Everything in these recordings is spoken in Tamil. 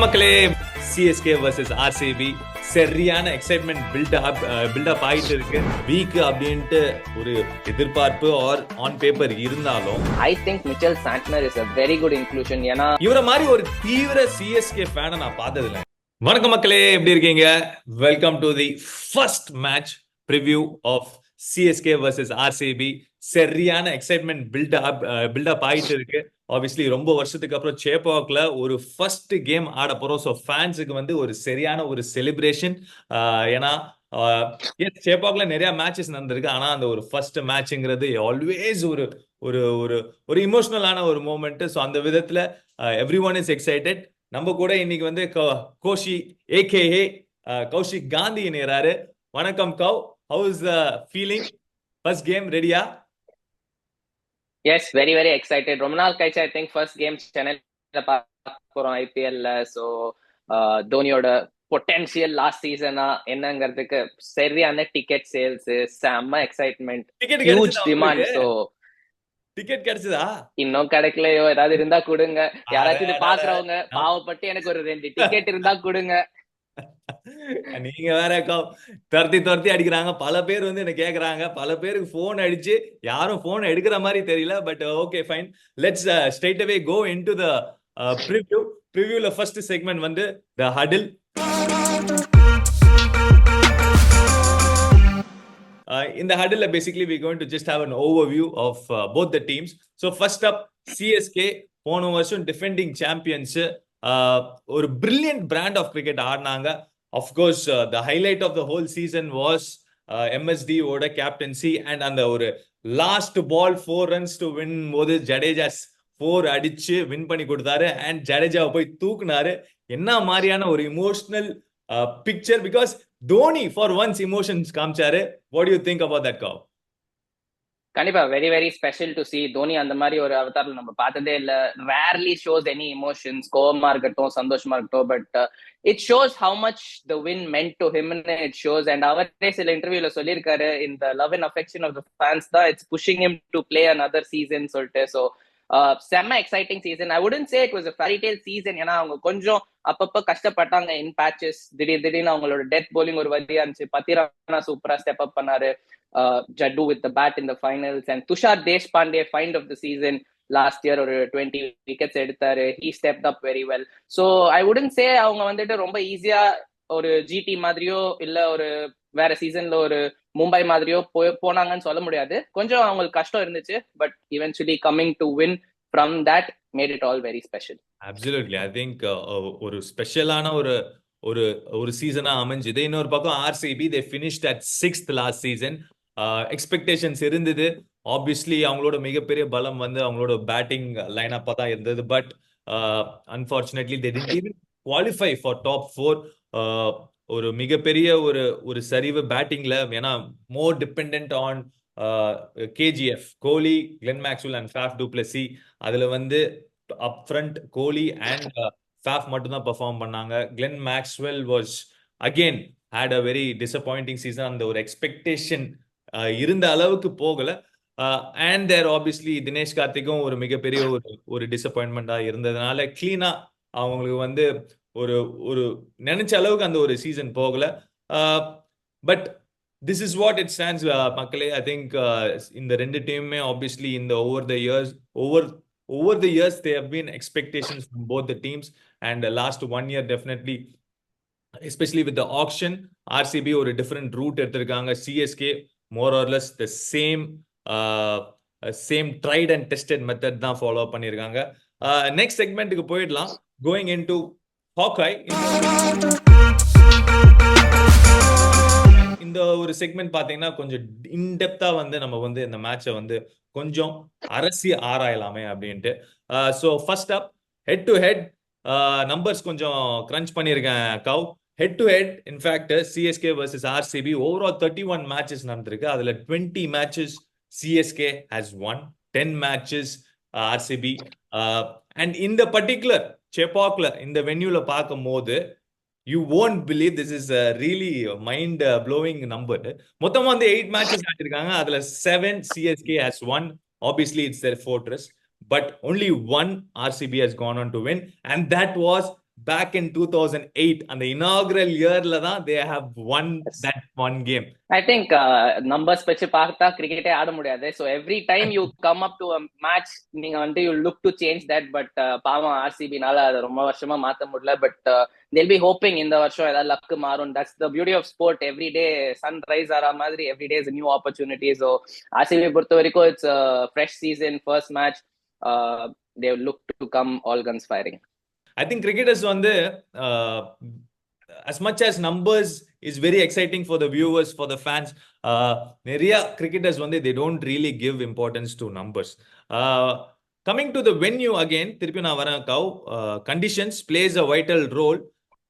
மக்களே, CSK vs RCB சரியான எக்ஸைட்மெண்ட் பில்டப் ஆயிட்டு இருக்கு. வீக் அப்படின்ட்டு ஒரு எதிர்பார்ப்பு ஆர் ஆன் பேப்பர் இருந்தாலும் I think Mitchell Santner is a very good inclusion. ஏன்னா இவரை மாதிரி ஒரு தீவிர CSK ஃபேனை நான் பார்த்ததில்லை. வணக்கம் மக்களே, எப்படி இருக்கீங்க? Welcome to the first match preview of CSK vs RCB. சரியான எக்ஸைட்மெண்ட் பில்டப் ஆயிட்டு இருக்கு. ஆப்வியஸ்லி ரொம்ப வருஷத்துக்கு அப்புறம் சேப்பாக்ல ஒரு ஃபர்ஸ்ட் கேம் ஆட போறோம். ஸோ ஃபேன்ஸுக்கு வந்து ஒரு சரியான ஒரு செலிப்ரேஷன். ஏன்னா சேப்பாக்ல நிறைய மேட்சஸ் நடந்திருக்கு. ஆனா அந்த ஒரு ஃபர்ஸ்ட் மேட்ச்ங்கிறது ஆல்வேஸ் ஒரு ஒரு ஒரு ஒரு இமோஷனலான ஒரு மூமெண்ட். ஸோ அந்த விதத்துல எவ்ரி ஒன் இஸ் எக்ஸைட்டட். நம்ம கூட இன்னைக்கு வந்து கோஷி ஏகேஏ கௌஷிக் காந்தி இணையறாரு. வணக்கம் Kau, how is the feeling? First game ரெடியா? yes, very very excited. ரொம்ப நாள் கழிச்சு I think first game சென்னையில பார்க்க போறோம் IPL-ல. ஸோ தோனியோட பொட்டன்ஷியல் லாஸ்ட் சீசனா என்னங்கிறதுக்கு சரியான டிக்கெட் சேல்ஸ், செம்ம excitement, huge demand. So ticket கிடைச்சதா? இன்னும் கிடைக்கலையோ, ஏதாவது இருந்தா கொடுங்க. யாராச்சும் இது பாக்குறவங்க பாவப்பட்டு எனக்கு ஒரு 2 டிக்கெட் இருந்தா கொடுங்க. நீங்க வேற துரத்தி அடிக்கிறாங்க. பல பேர் வந்து என்ன கேக்குறாங்க. பல பேருக்கு போன் அடிச்சு யாரும் போன் எடுக்கிற மாதிரி தெரியல. But okay fine, let's straight away go into the preview. ப்ரிவ்யூல ஃபர்ஸ்ட் செக்மெண்ட் வந்து the ஹடில். In the huddle, basically we're going to just have an overview of both the teams. So first up, CSK போன வருஷம் டிஃபெண்டிங் சாம்பியன்ஸ். ஒரு பிரில்லியன்ட் பிராண்ட் ஆஃப் கிரிக்கெட் ஆடினாங்க. Of course the highlight of the whole season was MSD ஓட கேப்டன்சி. அண்ட் அந்த ஒரு last ball 4 runs to win போது ஜடேஜா 4 அடிச்சு வின் பண்ணி கொடுத்தாரு. அண்ட் ஜடேஜாவை போய் தூக்குனாரு. என்ன மாதிரியான ஒரு emotional picture, because Dhoni for once emotions காமிச்சாரு. What do you think about that Kau? கண்டிப்பா very very special to see. Dhoni அந்த மாதிரி ஒரு அவதாரம் நம்ம பார்த்ததே இல்ல. ரேர்லி ஷோஸ் எனி இமோஷன்ஸ், கோவமா இருக்கட்டும் சந்தோஷமா இருக்கட்டும். But it shows how much the win meant to him. It shows. And அவரே சில இன்டர்வியூல சொல்லியிருக்காரு, இந்த love and affection of the fans தான் it's pushing him to play another season சொல்லிட்டு. ஸோ செம்ம exciting season. I wouldn't say it was a fairy tale season. ஏன்னா அவங்க கொஞ்சம் அப்பப்ப கஷ்டப்பட்டாங்க இன் பேச்சஸ். திடீர்னு அவங்களோட டெத் bowling ஒரு வழியா இருந்துச்சு. பத்திரானா சூப்பரா ஸ்டெப் அப் பண்ணாரு. Jaddu with the bat in the finals, and Tushar Deshpande find of the season last year ஒரு 20 wickets எடுத்தாரு. He stepped up very well. So I wouldn't say அவங்க வந்துட்டு ரொம்ப ஈஸியா ஒரு GT மாதிரியோ இல்ல ஒரு வேற சீசன்ல ஒரு மும்பை மாதிரியோ போனாங்கன்னு சொல்ல முடியாது. கொஞ்சம் அவங்களுக்கு கஷ்டம் இருந்துச்சு. But eventually coming to win from that made it all very special. Absolutely. I think ஒரு ஸ்பெஷலான ஒரு ஒரு ஒரு சீசனா அமைஞ்சது. இன்னொரு பக்கம் RCB they finished at 6th last season. Expectations இருந்தது. ஆப்வியஸ்லி அவங்களோட மிகப்பெரிய பலம் வந்து அவங்களோட பேட்டிங் லைனப்பா தான் இருந்தது. But unfortunately they didn't even qualify for top 4. ஒரு மிகப்பெரிய ஒரு சரிவு பேட்டிங்ல. ஏன்னா more dependent on KGF, Kohli, Glenn Maxwell and Faf du Plessis. அதுல வந்து up front Kohli and Faf மட்டும் தான் பெர்ஃபார்ம் பண்ணாங்க. Glenn Maxwell was again had a very disappointing season. அந்த ஒரு எக்ஸ்பெக்டேஷன் இருந்த அளவுக்கு போகல. அண்ட் தேர் ஆப்வியஸ்லி தினேஷ் கார்த்திக்கும் ஒரு மிகப்பெரிய ஒரு டிசப்பாயின்மெண்டா இருந்ததுனால கிளீனா அவங்களுக்கு வந்து ஒரு ஒரு நினைச்ச அளவுக்கு அந்த ஒரு சீசன் போகல. But this is what it stands மக்களே. ஐ திங்க் இந்த ரெண்டு டீமுமே ஆப்வியஸ்லி இந்த over the years there have been expectations from both the teams, and last 1 year definitely, especially with the auction, RCB ஒரு different route எடுத்திருக்காங்க. CSK more or less the same tried and tested method தான் ஃபாலோ பண்ணிருக்காங்க. நெக்ஸ்ட் செக்மெண்ட்டுக்கு போயிடலாம். going into Hawkeye. இந்த ஒரு செக்மெண்ட் பாத்தீங்கன்னா கொஞ்சம் இன்டெப்தா வந்து நம்ம வந்து இந்த மேட்சை வந்து கொஞ்சம் அரசி ஆராயலாமே அப்படின்ட்டு. So first up head to head numbers கொஞ்சம் கிரன்ச் பண்ணியிருக்கேன் Kau. Head to head in fact CSK vs RCB overall 31 matches நடந்திருக்கு. அதுல 20 matches CSK has won, 10 matches RCB. And இந்த பர்டிகுலர் செப்பாக்ல இந்த வென்யூல பார்க்கும் போது you won't believe this is a really mind blowing number. மொத்தமா வந்து 8 மேட்சஸ் ஆடிருக்காங்க. அதுல 7 CSK has won. Obviously it's their fortress, but only one RCB has gone on to win, and that was back in 2008 and the inaugural yearல தான் they have won that one game. I think numbers வச்சு பார்த்தா கிரிக்கெட்டே ஆட முடியாது. So every time you come up to a match நீங்க வந்து you look to change that, but பாவம் ஆர்சிபினால அதை ரொம்ப வருஷமா மாத்த முடியல. But they'll be hoping இந்த வருஷம் ஏதாவது லக் மாறும். That's the beauty of sport. Every day sunrise ஆற மாதிரி every day is a new opportunity. So RCB பொறுத்த வரைக்கும் it's a fresh season, first match. They look to come all guns firing. I think cricketers வந்து as much as numbers is very exciting for the viewers, for the fans, நிறைய cricketers வந்து they don't really give importance to numbers. Coming to the venue again, திருப்பி நான் வரேன் கவ், conditions plays a vital role.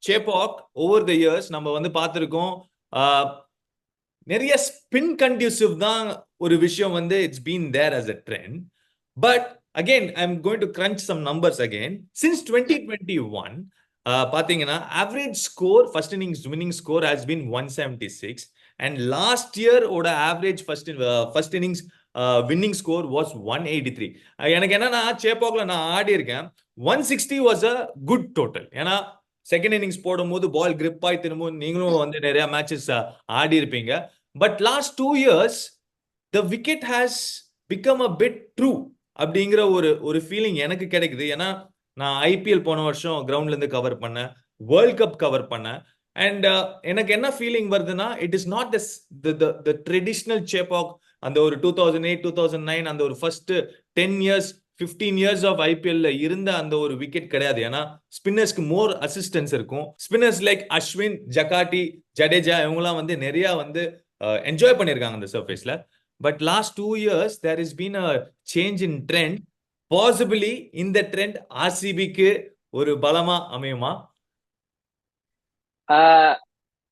Chepauk over the years நம்ம வந்து பார்த்திருக்கோம், நிறைய spin conducive தான் ஒரு விஷயம் வந்து it's been there as a trend. But again, I'm going to crunch some numbers again. Since 2021, பாத்தீங்கன்னா average score, first innings winning score has been 176, and last year ஓட average first innings winning score was 183. எனக்கு என்னன்னா சேப்பாக்ல நான் ஆடி இருக்கேன், 160 was a good total. ஏன்னா செகண்ட் இன்னிங்ஸ் போடும்போது பால் கிரிப் ஆகி திரும்ப நீங்களும் வந்து நிறைய மேட்சஸ் ஆடி இருப்பீங்க. But last 2 years the wicket has become a bit true அப்படிங்கிற ஒரு ஃபீலிங் எனக்கு கிடைக்குது. ஏன்னா நான் ஐபிஎல் போன வருஷம் கிரவுண்ட்ல இருந்து கவர் பண்ணேன், வேர்ல்ட் கப் கவர் பண்ணேன், அண்ட் எனக்கு என்ன ஃபீலிங் வருதுன்னா, it is not the traditional Chepauk. அந்த ஒரு 2008 2009 அந்த ஒரு ஃபர்ஸ்ட் 10 years 15 years ஆஃப் ஐபிஎல்ல இருந்த அந்த ஒரு விக்கெட் கிடையாது. ஏன்னா ஸ்பின்னர்ஸ்க்கு மோர் அசிஸ்டன்ஸ் இருக்கும். ஸ்பின்னர்ஸ் லைக் அஸ்வின், ஜகாட்டி, ஜடேஜா இவங்கலாம் வந்து நிறைய வந்து என்ஜாய் பண்ணியிருக்காங்க அந்த சர்ஃபேஸ்ல. But last 2 years, there has been a change in trend. Possibly, in the trend, RCBக்கு ஒரு பலமா அமையுமா?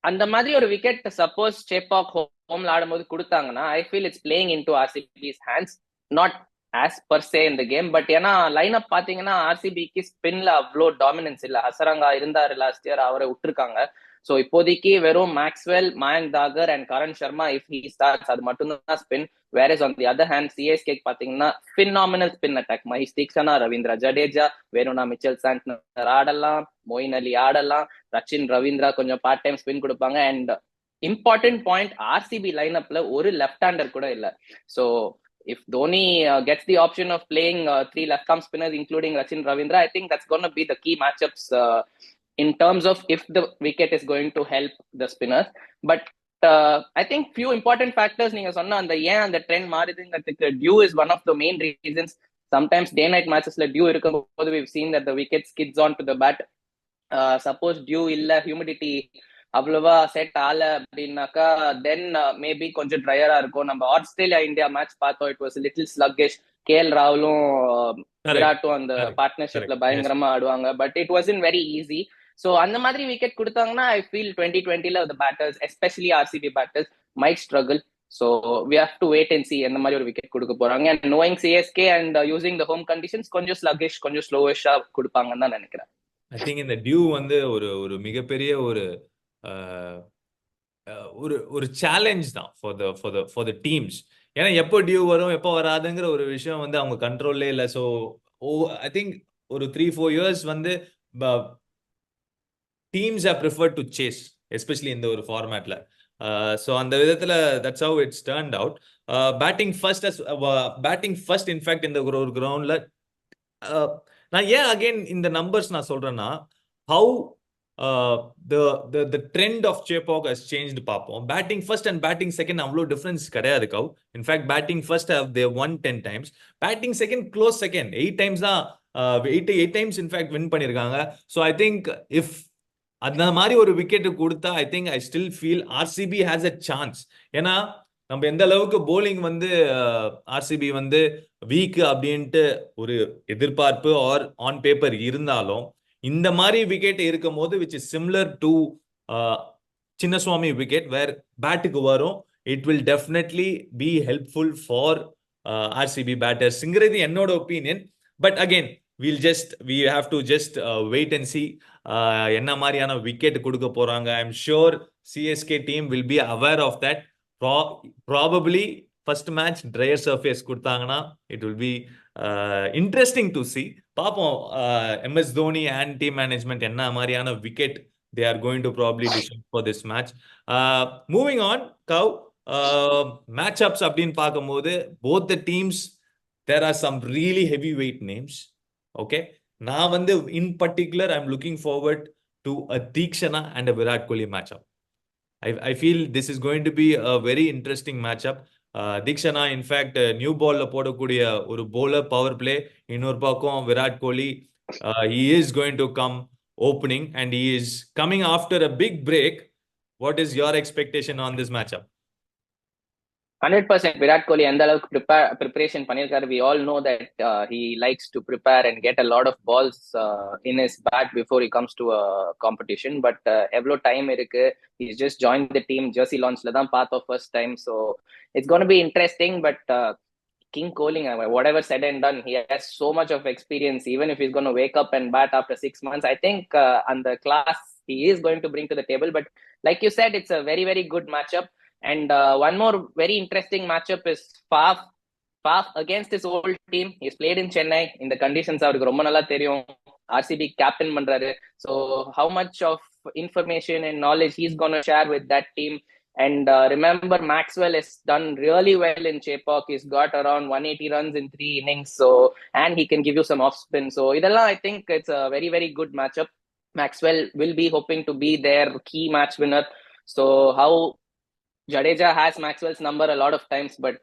அந்த மாதிரி ஒரு விக்கெட் சப்போஸ் சேப்பாக் ஹோம்ல ஆடும்போது கொடுத்தாங்கன்னா, I feel it's playing into RCB's hands, not as per se in the game. But ஏன்னா லைன் அப் பாத்தீங்கன்னா ஆர்சிபிக்கு ஸ்பின்ல அவ்வளோ டாமினன்ஸ் இல்ல. ஹசரங்கா இருந்தாரு லாஸ்ட் இயர், அவரை விட்டுருக்காங்க. ஸோ இப்போதைக்கு வெறும் Maxwell, Mayank Dagar and Karan Sharma if he starts, அது மட்டும் தான் spin. Whereas on the other hand CSK பாத்தீங்கன்னா phenomenal spin attack. Mahesh Theekshana, Ravindra Jadeja, வேணும்னா மிச்சல் சாண்ட்னர் ஆடலாம், மொயின் அலி ஆடலாம், ரச்சின் ரவீந்திரா கொஞ்சம் பார்ட் டைம் ஸ்பின் கொடுப்பாங்க. And important point, RCB line அப்ல ஒரு லெஃப்ட் ஹேண்டர் கூட இல்ல. So if Dhoni gets the option of playing 3 left-arm spinners including Rachin Ravindra, I think that's going to be the key matchups in terms of if the wicket is going to help the spinners. But I think few important factors நீங்க சொன்ன அந்த ஏன் அந்த ட்ரெண்ட் மாறுதுங்கிறதுக்கு dew is one of the main reasons. Sometimes day night matchesல டியூ இருக்கும்போது we've seen that the wicket skids on to the bat. Suppose dew இல்ல, ஹியூமிடிட்டி அவ்வளவா செட் ஆல அப்படின்னாக்கா தென் மேபி கொஞ்சம் ட்ரையரா இருக்கும். நம்ம ஆஸ்திரேலியா இந்தியா மேட்ச் பார்த்தோம், it was little sluggish. KL ராகுலும் விராட்டும் அந்த பார்ட்னர்ஷிப்ல பயங்கரமா ஆடுவாங்க. But it was in very easy. So அந்த மாதிரி விக்கெட் கொடுத்தாங்கன்னா ஐ ஃபீல் 2020ல the batters, especially RCB batters, might struggle. So we have to wait and see எந்த மாதிரி ஒரு விக்கெட் கொடுக்க போறாங்க. And knowing CSK and using the home conditions, கொஞ்சம் sluggish, கொஞ்சம் slowish-ஆ கொடுப்பாங்கன்னு தான் நினைக்கிறேன். ஐ திங்க் இந்த டியூ வந்து ஒரு மிகப்பெரிய ஒரு ஒரு சேலஞ்ச் தான் ஃபார் த டீம்ஸ். ஏன்னா எப்போ டியூ வரும் எப்போ வராதுங்கிற ஒரு விஷயம் வந்து அவங்க கண்ட்ரோல்லே இல்லை. ஸோ ஐ திங்க் ஒரு 3-4 years வந்து teams are preferred to chase, especially இந்த ஒரு ஃபார்மேட்ல. ஸோ அந்த விதத்துல that's how it's turned out. Batting first in fact இந்த ஒரு கிரவுண்ட்ல நான் ஏன் அகைன் இந்த நம்பர்ஸ் நான் சொல்றேன்னா, how the trend of Chepauk has changed பார்ப்போம். Batting first and batting second அவ்வளோ டிஃபரன்ஸ் கிடையாது Kau. In fact batting first they won 10 times, batting second close second 8 times தான், 8 times இன்ஃபேக்ட் வின் பண்ணியிருக்காங்க. ஸோ ஐ திங்க் இஃப் அந்த மாதிரி ஒரு விக்கெட் கொடுத்தா I think I still feel RCB has a chance. ஏன்னா நம்ம எந்த அளவுக்கு போலிங் வந்து ஆர்சிபி வந்து வீக் அப்படின்ட்டு ஒரு எதிர்பார்ப்பு ஆர் ஆன் பேப்பர் இருந்தாலும், இந்த மாதிரி விக்கெட் இருக்கும் போது which is similar to Chinnaswamy wicket where பேட்டுக்கு வரும், it will definitely be helpful for RCB பேட்டர்ஸ்ங்கிறது என்னோட opinion. But again we have to just wait and see என்ன மாதிரியான விக்கெட் கொடுக்க போறாங்க. I am sure CSK team will be aware of that. Probably first match drier surface கொடுத்தாங்கன்னா it will be interesting to see. பாப்போம் MS Dhoni and team management என்ன மாதிரியான wicket they are going to probably dish out for this match. Moving on, Cow, matchups அப்படின்னு பார்க்கும்போது both the teams there are some really heavyweight names. Okay, நான் வந்து in particular I'm looking forward to a Deekshana and a Virat Kohli matchup. I feel this is going to be a very interesting matchup. Deekshana, in fact, new ball போடக்கூடிய ஒரு bowler power play. இன்னொரு பக்கம் Virat Kohli, he is going to come opening and he is coming after a big break. What is your expectation on this matchup? 100% Virat Kohli எந்த அளவுக்கு ப்ரிப்பரேஷன் பண்ணியிருக்காரு. We all know that he likes to prepare and get a lot of balls in his bat before he comes to competition. But எவ்வளோ டைம் இருக்கு, he's just join the team. Jersey லான்ச்ல தான் பார்த்தோம் first time. So it's gonna be interesting. But King Kohli, whatever said and done, he has so much of experience. Even if he's going to wake up and bat after 6 months, I think on the class he is going to bring to the table. But like you said, it's a very, very good matchup. And one more very interesting matchup is Faf against his old team. He's played in Chennai. In the conditions, அவருக்கு ரொம்ப நல்லா தெரியும். RCB captain பண்றாரு. So how much of information and knowledge he's going to share with that team. And remember, Maxwell has done really well in Chepauk. He's got around 180 runs in 3 innings. So, and he can give you some off spin. So, idella, I think it's a very, very good matchup. Maxwell will be hoping to be their key match winner. So, how Jadeja has Maxwell's number a lot of times, but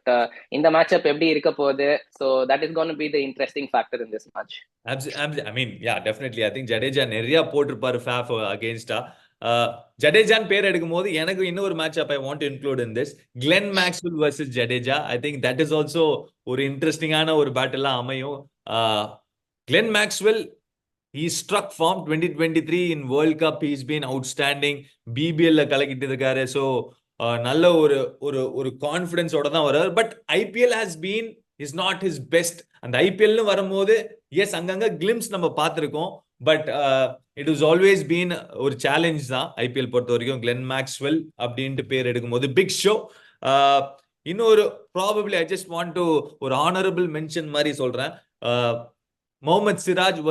in the matchup, every irukka podhu. So, that is going to be the interesting factor in this match. I mean, yeah, definitely. I think Jadeja neriya போட்டிருப்பாரு Faf against ஜடேஜான் பேர் எடுக்கும் போது எனக்கு இன்னொரு match up I want to include in this Glenn Maxwell versus Jadeja. I think that is also ஒரு இன்ட்ரெஸ்டிங்கான ஒரு பேட்டிலா அமையும். Glenn Maxwell he struck form 2023 in World Cup. He's been outstanding. BBL ல கலக்கிட்டு இருக்காரு. ஸோ நல்ல ஒரு ஒரு ஒரு கான்ஃபிடன்ஸோட தான் வர்றாரு. But IPL has been is not his best. அந்த ஐபிஎல்னு வரும்போது எஸ் அங்கங்க கிளிம்ஸ் நம்ம பார்த்துருக்கோம். But it is always been ஒரு சேலஞ்ச் தான் ஐபிஎல் பொறுத்த வரைக்கும். கிளென் மேக்ஸ்வெல் அப்படின்ட்டு பேர் எடுக்கும்போது பிக் ஷோ. இன்னொரு probably I just want to ஒரு ஆனரபிள் மென்ஷன் மாதிரி சொல்றேன். Mohammed Siraj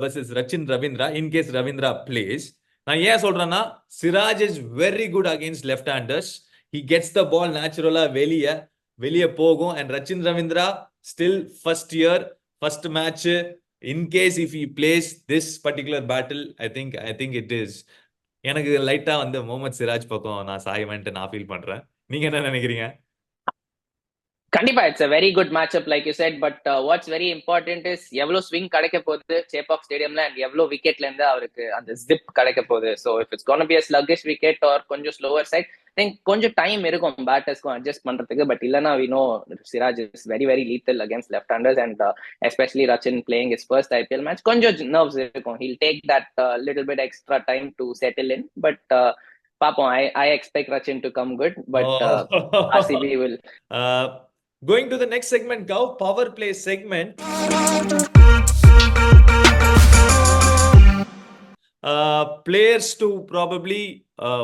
versus Rachin Ravindra in case Ravindra plays. நான் ஏன் சொல்றேன்னா, Siraj is very good against left handers. He gets the ball நேச்சுரலா வெளியே போகும். And Rachin Ravindra still first year first match. In case if he plays this particular battle, I think it is. எனக்கு லைட்டா வந்து முகமது சிராஜ் பக்கம் நான் சாய்வேன்ட்டு நான் ஃபீல் பண்றேன். நீங்க என்ன நினைக்கிறீங்க? கண்டிப்பா it's a very good matchup like you said, but what's very important is எவ்வளவு ஸ்விங் கிடைக்க போகுது சேப்பாக் ஸ்டேடியம்ல அண்ட் எவ்வளவு விக்கெட்ல இருந்து அவருக்கு அந்த ஜிப் கிடைக்க போகுது. So if it's gonna be a sluggish wicket or கொஞ்சம் ஸ்லோவர் சைட், I think கொஞ்சம் டைம் இருக்கும் பேட்டர்ஸ்க்கும் அட்ஜஸ்ட் பண்றதுக்கு. பட் இல்லனா we know Siraj is very very lethal against left handers and especially Rachin playing his first IPL match. கொஞ்சம் nerves இருக்கும். He'll take that little bit extra time to settle in, but பாப்போம். I expect Rachin to come good, but RCB will going to the next segment, Cow, power play segment. Players to probably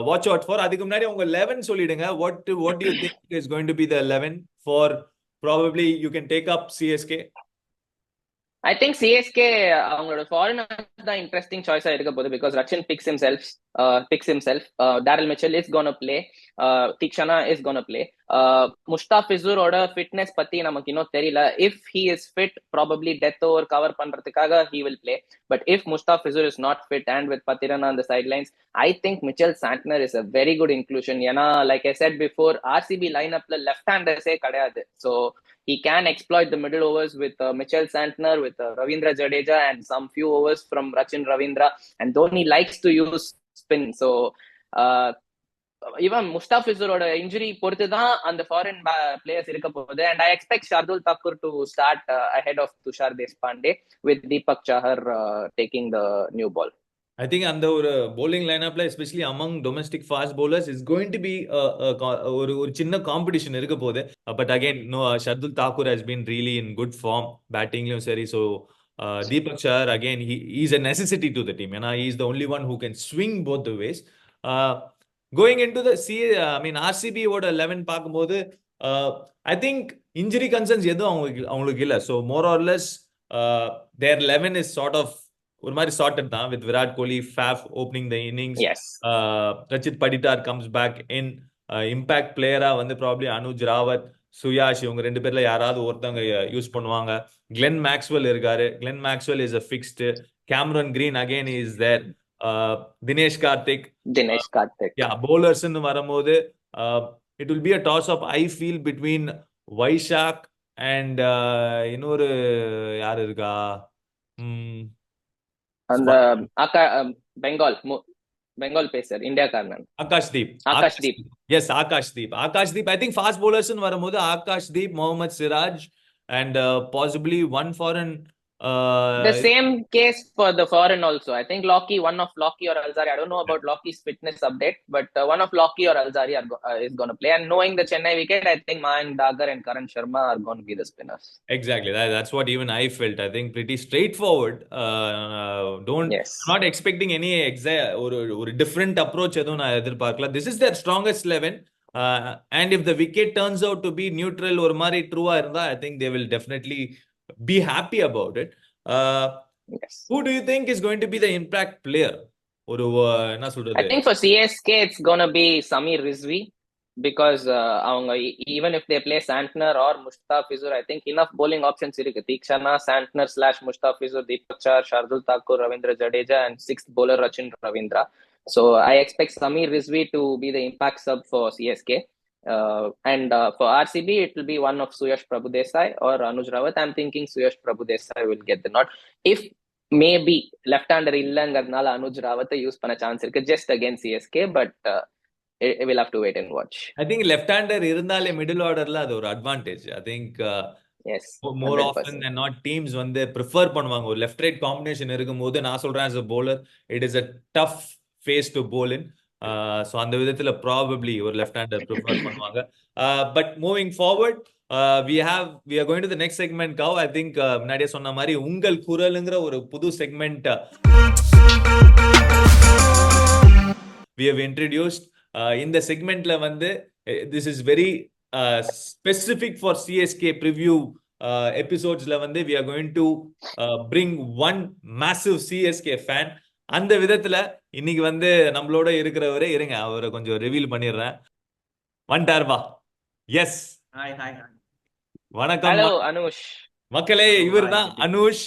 watch out for. அதுக்கு முன்னாடி உங்க 11 சொல்லிடுங்க. What do you think is going to be the 11 for probably you can take up CSK? I think CSK அவங்களோட ஃபாரினர் தான் இன்ட்ரெஸ்டிங் சாய்ஸா இருக்க போகுது because Rachin picks himself. Daryl Mitchell is gonna play. Deekshana is gonna play. முஸ்தாபிசூரோட ஃபிட்னஸ் பத்தி நமக்கு இன்னும் தெரியல. If he is fit, probably death over cover பண்றதுக்காக he will play. But if Mustafizur is not fit and with Pathiran on the sidelines, I think Mitchell Santner is a very good inclusion. ஏன்னா like I said before, RCB lineupல left handers கிடையாது. So he can exploit the middle overs with Mitchell Santner, with Ravindra Jadeja and some few overs from Rachin Ravindra. And Dhoni likes to use spin. So even Mustafizur's injury பொறுத்து தான் அந்த ஃபாரின் பிளேயர்ஸ் இருக்க போகுது. And I expect Shardul Thakur to start ahead of Tushar Deshpande with Deepak Chahar taking the new ball. I think அந்த ஒரு bowling lineup ல especially among domestic fast bowlers is going to be ஒரு சின்ன காம்படிஷன் இருக்க போகுது. But again, no, Shardul Thakur has been really in good form battingலயும் சரி. So Deepak Chahar again he is a necessity to the team. ஏன்னா he is the only one who can swing both the ways. Going into the RCB ஓட 11 பார்க்கும்போது I think injury concerns எதுவும் அவங்களுக்கு இல்ல. So more or less their 11 is sort of ஒரு மாதிரி sorted தான் with Virat Kohli, Faf opening the innings. Yes. Rachit Paditar comes back in. Impact player வந்து probably Anuj Rawat, சுயாஷ் இவங்க ரெண்டு பேர்ல யாராவது ஒருத்தவங்க யூஸ் பண்ணுவாங்க. Glenn Maxwell இருக்காரு. Glenn Maxwell is a fixed. Cameron Green again is there. Dinesh Karthik. Yeah, bowlers ன்னு வரும்போது it will be a toss up I feel between Vaishak and இன்னொரு யார் இருக்கா அந்த Bengal pacer, India காரன் Akashdeep. Yes, Akashdeep. I think fast bowlers ன்னு வரும்போது Akashdeep, Mohammad Siraj and possibly one foreign. The same case for the foreign also. I think one of Lockie or Alzari. I don't know about Lockie's fitness update, but one of Lockie or Alzari is going to play. And knowing the Chennai wicket, I think Mayank Dagar and Karan Sharma are going to be the spinners. Exactly. That's what even I felt. I think pretty straightforward. Yes. Not expecting any or different approach. This is their strongest 11. And if the wicket turns out to be neutral or mari true, I think they will definitely be happy about it. Yes. Who do you think is going to be the impact player? I think for CSK it's going to be Samir Rizvi, because even if they play Santner or Mustafizur, I think enough bowling options irukku. Tikshana, Santner / Mustafizur, Deepak Char, Shardul Thakur, Ravindra Jadeja and sixth bowler Rachin Ravindra. So I expect Samir Rizvi to be the impact sub for CSK. And for RCB, it will be one of Suyash Prabhudesai or Anuj Rawat. I'm thinking Suyash Prabhudesai will get the nod. If maybe left-hander illangadnala Anuj Rawat use panna chance irukku just against CSK, but we'll have to wait and watch. I think left-hander irundale middle order la adu or advantage. I think yes, more 100%. often than not teams வந்து prefer பண்ணுவாங்க. ஒரு left right combination இருக்கும்போது நான் சொல்றேன் as a bowler it is a tough phase to bowl in. So அந்த விதத்துல probably ஒரு left hander prefer பண்ணுவாங்க. But moving forward, we are going to the next segment. Cow, I think முன்னாடியே சொன்ன மாதிரி உங்கள் குரல்ங்கிற ஒரு புது segment we have introduced. இந்த segmentல வந்து this is very specific for CSK preview episodes la வந்து we are going to bring one massive CSK fan. அந்த விதத்துல இன்னைக்கு வந்து நம்மளோட இருக்கிறவரே இருங்க அவரை கொஞ்சம் ரிவீல் பண்ணிடுறேன். வந்துட்டார்பா. எஸ், ஹாய் ஹாய் வணக்கம். ஹலோ அனுஷ். மக்களே, இவர் தான் அனுஷ்.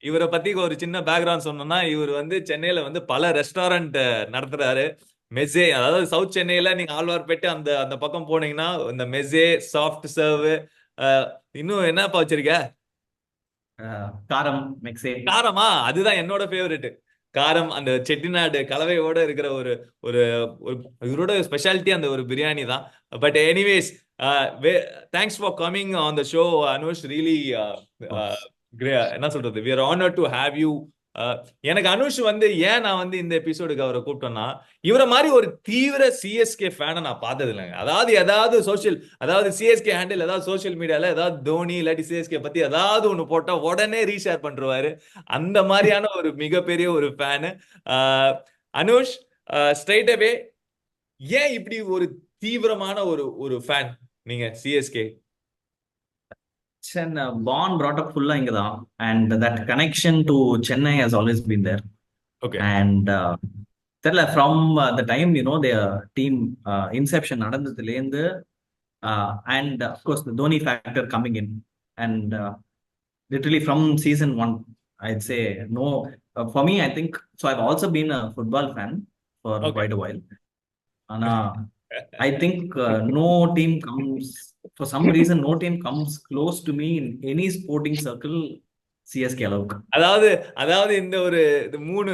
இவரை பத்தி ஒரு சின்ன பேக்ரவுண்ட் சொன்னோம்னா, இவர் வந்து சென்னையில வந்து பல ரெஸ்டாரண்ட் நடத்துறாரு. மெசே, அதாவது சவுத் சென்னையில நீங்க ஆழ்வார்பேட்டை அந்த பக்கம் போனீங்கன்னா இந்த மெசே, சாஃப்ட் சர்வ், இன்னும் என்னப்பா வச்சிருக்க? காரம் மெக்ஸே. காரமா? அதுதான் என்னோட ஃபேவரட். காரம், அந்த செட்டிநாடு கலவையோட இருக்கிற ஒரு இவரோட ஸ்பெஷாலிட்டி அந்த ஒரு பிரியாணி தான். But anyways, thanks for coming on the show Anush. Really என்ன சொல்றது, we are honored to have you. எனக்கு அனுஷ் வந்து ஏன் நான் வந்து இந்த எபிசோடுக்கு அவரை கூப்பிட்டோம்னா, இவரை மாதிரி ஒரு தீவிர சிஎஸ்கே ஃபேனை நான் பார்த்தது இல்லைங்க. அதாவது சிஎஸ்கே ஹேண்டில் ஏதாவது சோசியல் மீடியால ஏதாவது தோனி இல்லாட்டி சிஎஸ்கே பத்தி ஏதாவது ஒண்ணு போட்டா உடனே ரீஷேர் பண்றாரு. அந்த மாதிரியான ஒரு மிகப்பெரிய ஒரு ஃபேனு அனுஷ். ஸ்ட்ரைட் அவே, ஏன் இப்படி ஒரு தீவிரமான ஒரு ஃபேன் நீங்க CSK? born brought up full inga da, and that connection to Chennai has always been there. Okay. And from the time their team inception nadandadhula irundhu, and of course the Dhoni factor coming in, and literally from season 1 I'd say no, for me I think so. I've also been a football fan for quite a while, and I think no team comes, for some reason no team comes close to me in any sporting circle CSK அளவுக்கு. அதாவது இந்த மூணு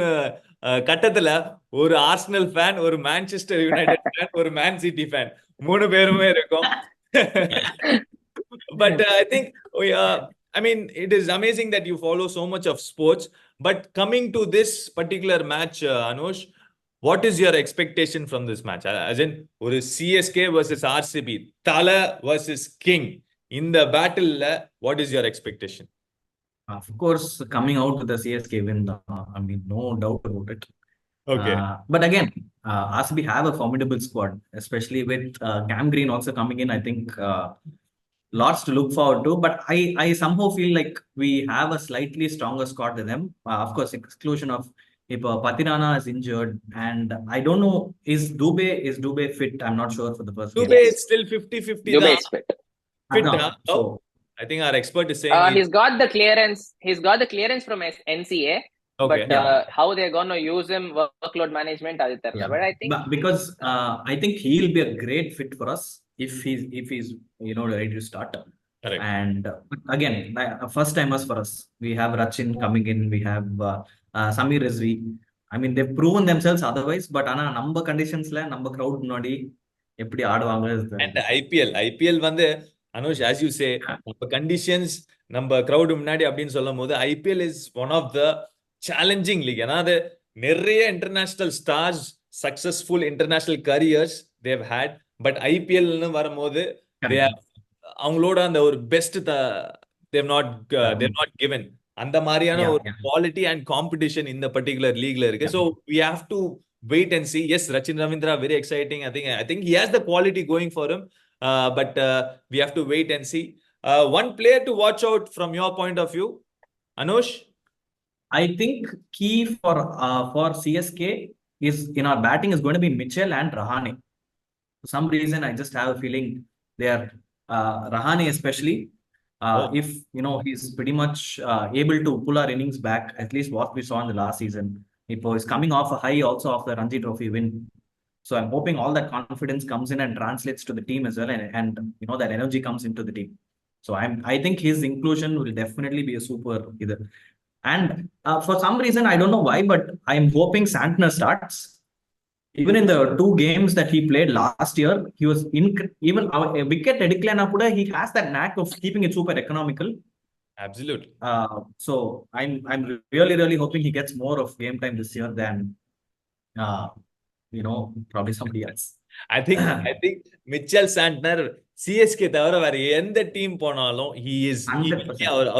கட்டத்துல ஒரு ஆர்சனல் ஃபேன், ஒரு மான்செஸ்டர் யுனைடெட் ஃபேன், ஒரு மேன் சிட்டி ஃபேன், மூணு பேருமே இருக்கும். But I think I mean it is amazing that you follow so much of sports. But coming to this particular match, Anush, what is your expectation from this match? As in, ஒரு CSK versus RCB, Tala versus King, in the battle, what is your expectation? Of course, coming out with the CSK win, I mean, no doubt about it. Okay. But again, RCB have a formidable squad, especially with Cam Green also coming in. I think lots to look forward to. But I somehow feel like we have a slightly stronger squad than them. Of course, exclusion of if Patirana is injured, and I don't know, is Dubé fit? I'm not sure for the first game. Dubé is still 50-50 Dubé da. is fit. Fit No, da. so Oh, I think our expert is saying He's got the clearance. He's got the clearance from NCA. okay. But how they're gonna use him, workload management, adi therilla. yeah, But I think because I think he'll be a great fit for us if he's ready to start. Correct. And again, first timers for us. We have Rachin coming in. We have Samir Rizvi. I mean, they've proven themselves otherwise. But ana number conditions la number crowd முன்னாடி எப்படி ஆடுவாங்க And IPL வந்து அனுஷ் as you say நம்ம conditions நம்ம crowd முன்னாடி அப்படின்னு சொல்லும் போது IPL is one of the challenging league. ஏன்னா அது நிறைய international stars, successful international careers they've had. But IPL ன்னு வரும்போது they have அவங்களோட அந்த ஒரு பெஸ்ட் they've not given அந்த மாதிரியான ஒரு குவாலிட்டி அண்ட் காம்படிஷன் இந்த பர்టిక్యులர் லீக்ல இருக்கு. So we have to wait and see. Yes, Rachin Ravindra very exciting. I think he has the quality going for him, but we have to wait and see. One player to watch out from your point of view, Anush? I think key for CSK is in our batting is going to be Mitchell and Rahane. For some reason, I just have a feeling they are Rahane especially. If he's pretty much able to pull our innings back, at least what we saw in the last season. He's coming off a high also of the Ranji Trophy win. So I'm hoping all that confidence comes in and translates to the team as well, and that energy comes into the team. So I think his inclusion will definitely be a super either. And for some reason, I don't know why, but I'm hoping Santner starts. Even in the 2 games that he played last year, he was even a wicket decline kuda, he has that knack of keeping it super economical. Absolutely. So I'm really hoping he gets more of game time this year than probably somebody else. I think Mitchell Santner CSK தவிர வேற எந்த டீம் போனாலும் he is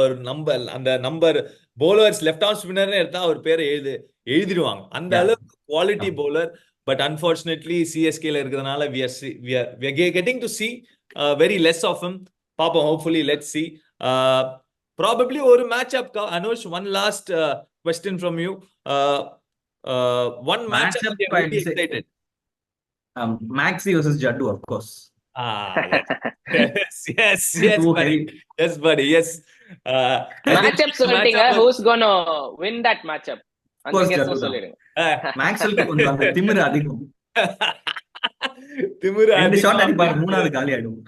அவர் நம்பர் அந்த number bowlers left arm spinner எடுத்தா அவர் பேரை எழுதிடுவாங்க அந்த அளவுக்கு quality bowler. But unfortunately CSK ல இருக்கிறதுனால we are getting to see very less of him. Papa, hopefully let's see. Probably ஒரு match up. Anush, one last question from you. One match up I'm really excited. Maxi versus Jaddu, of course. Yes, buddy. Yes, buddy. Yes. matchup சொல்லிட்டீங்க. Who's gonna win that matchup? சொல்லிடுங்க. மேக்ஸ்வெல்க்கு கொஞ்சம் அந்த திமிரு அதிகம். ரெண்டு ஷாட் அடிப்பாரு, மூணாவது காலி ஆயிடும்.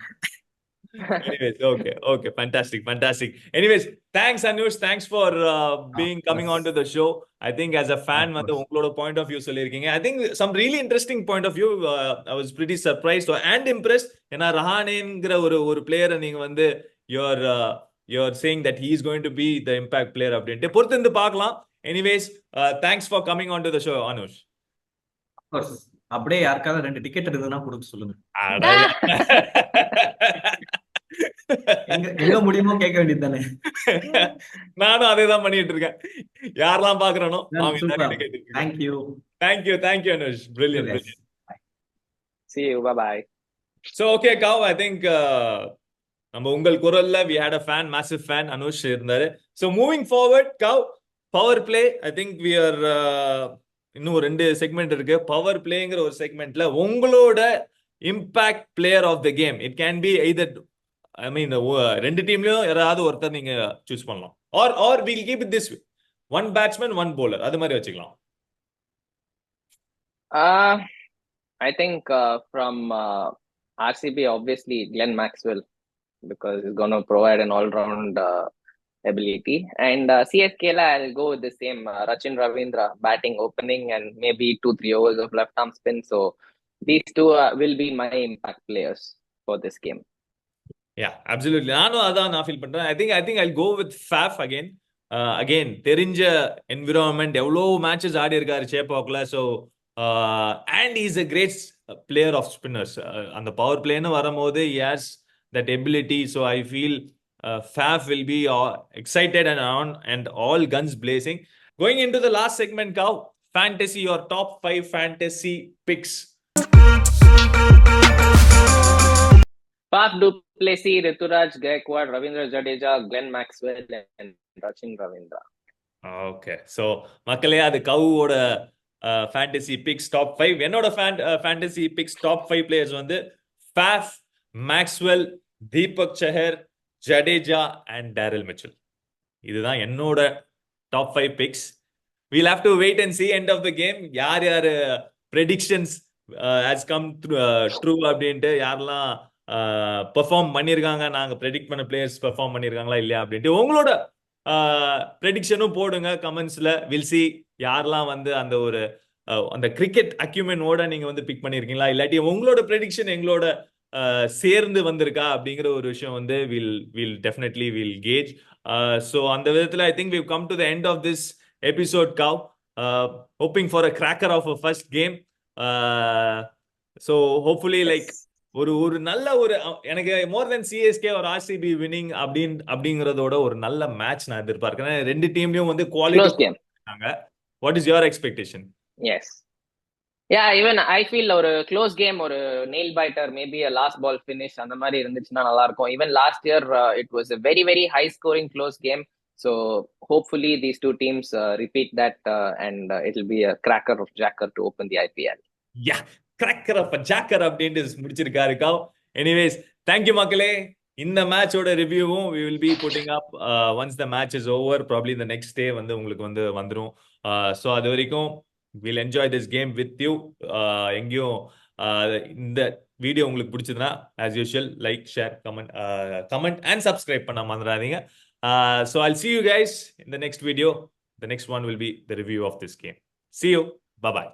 Anyways, okay, fantastic. Anyways, thanks Anush, thanks for coming on to the show. I think as a fan, வந்து உங்களோட point of view சொல்லிருக்கீங்க. I think some really interesting point of view. I was pretty surprised and impressed. ஏன்னா ரஹானேங்கிற ஒரு பிளேயரை நீங்க வந்து you're saying that he is going to be the impact player அப்படின்ட்டு பொறுத்து இருந்து பார்க்கலாம். Anyways, thanks for coming on to the show, Anush. Of course. அப்படியே யாருக்காவது 2 டிக்கெட் எடுத்ததுன்னா கொடுக்க சொல்லுங்க. எங்க முடியுமோ கேட்க வேண்டியது தானே. நானும் அதே தான் பண்ணிட்டு இருக்கேன். யாரெல்லாம் பாக்குறனோ Thank you Anush. Brilliant. See you. Bye. So okay, Cow, I think நம்ம உங்கள் குரல்ல we had a massive fan Anush இருந்தாரு. So moving forward, Cow, Powerplay, I think we are இன்னும் 2 செக்மெண்ட் இருக்கு. பவர் பிளேங்கிற ஒரு செக்மெண்ட்ல உங்களோட impact player of the game, it can be either ரெண்டு டீம்லயும் யாராவது ஒருத்தர் நீங்க சூஸ் பண்ணலாம். Or we'll keep it this way, 1 batsman 1 bowler, அது மாதிரி வச்சுக்கலாம். I think from RCB, obviously Glenn Maxwell, because he's going to provide an all-round ability. And CSK la, I'll go with the same Rachin Ravindra batting, opening, and maybe 2-3 overs of left arm spin. So these two will be my impact players for this game. Yeah, absolutely. நான் ஃபீல் பண்றேன். I think I'll go with Faf again. Again, தெரிஞ்ச environment, எவ்வளோ மேட்சஸ் ஆடி இருக்காரு சேப்பாக்ல. So and he's a great player of spinners. அந்த பவர் பிளேன்னு வரும்போது he has that ability. So I feel Faf will be excited and all guns blazing. Going into the last segment, Cow, fantasy, your top 5 fantasy picks. Faf du Plessis, Rituraj Gaikwad, Ravindra Jadeja, Glenn Maxwell, and Rachin Ravindra. Okay so மக்களே அது கவுவோட ஃபேண்டசி பிக்ஸ் டாப் 5. என்னோட ஃபேண்டசி பிக்ஸ் டாப் 5 பிளேயர்ஸ் வந்து Faf, Maxwell, Deepak Chahar, Jadeja and Daryl Mitchell. இதுதான் என்னோட top 5 picks. we'll have to wait and see end of the game யார் predictions has come true அப்படின்ட்டு யாரெல்லாம் பெர்ஃபார்ம் பண்ணியிருக்காங்க, நாங்கள் ப்ரெடிக்ட் பண்ண பிளேயர்ஸ் பெர்ஃபார்ம் பண்ணியிருக்காங்களா இல்லையா அப்படின்ட்டு உங்களோட ப்ரெடிக்ஷனும் போடுங்க கமெண்ட்ஸ்ல. வில் சி யாரெல்லாம் வந்து அந்த ஒரு அந்த கிரிக்கெட் அக்யூமென்டோட நீங்க வந்து பிக் பண்ணியிருக்கீங்களா, இல்லாட்டி உங்களோட ப்ரெடிக்ஷன் எங்களோட சேர்ந்து வந்திருக்கா அப்படிங்கிற ஒரு விஷயம் வந்து will definitely will cage. So அந்த விதத்தில் I think we've come to the end of this episode, Cow. Hoping for a cracker of a first game. So hopefully like ஒரு நல்ல ஒரு எனக்கு மோர் தென் CSK or RCB winning அப்படிங்கறதோட ஒரு நல்ல மேட்ச் நான் எதிர்பார்க்கிறேன். ரெண்டு டீம்லயும் வந்து quality. What is your expectation? Yes. Yeah, even I feel ஒரு close game, ஒரு nail biter, maybe a last ball finish அந்த மாதிரி இருந்துச்சுன்னா நல்லா இருக்கும். Even last year it was a very very high scoring close game. So hopefully these two teams repeat that and it'll be a cracker of jacker to open the IPL. Yeah, cracker of a jacker அப்படின்ட்டு முடிச்சிருக்காரு காவ். Anyways, thank you மக்களே. இந்த மேட்சோட ரிவ்யூவும் we will be putting up once the match is over, probably the next day வந்து உங்களுக்கு வந்து வந்துரும். So அது வரைக்கும் we'll enjoy this game with you. எங்கேயும் இந்த வீடியோ உங்களுக்கு பிடிச்சதுன்னா as usual like, share, comment and subscribe பண்ண மறந்துடாதீங்க. So I'll see you guys in the next video. The next one will be the review of this game. See you. Bye-bye.